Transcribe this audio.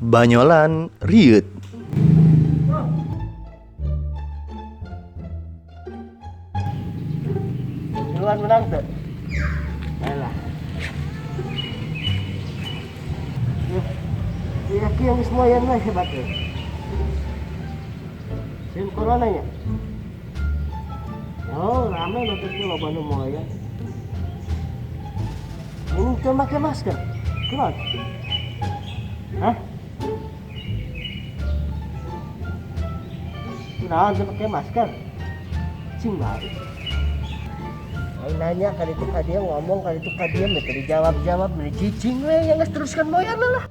Banyolan riut. Duluan menang tuh. Ayolah. Ya kieu geus moyan mah hebat tuh. Sim corona nya. Oh, rame nonton ke loba nu moyan. Ini teu make masker. Kunaon? Hah? Kunaon teu make masker? Cing bae. Aing nanya kali itu ka dia ngomong kali itu ka dia teu dijawab-jawab, cicing we yang geus teruskan moyan lah.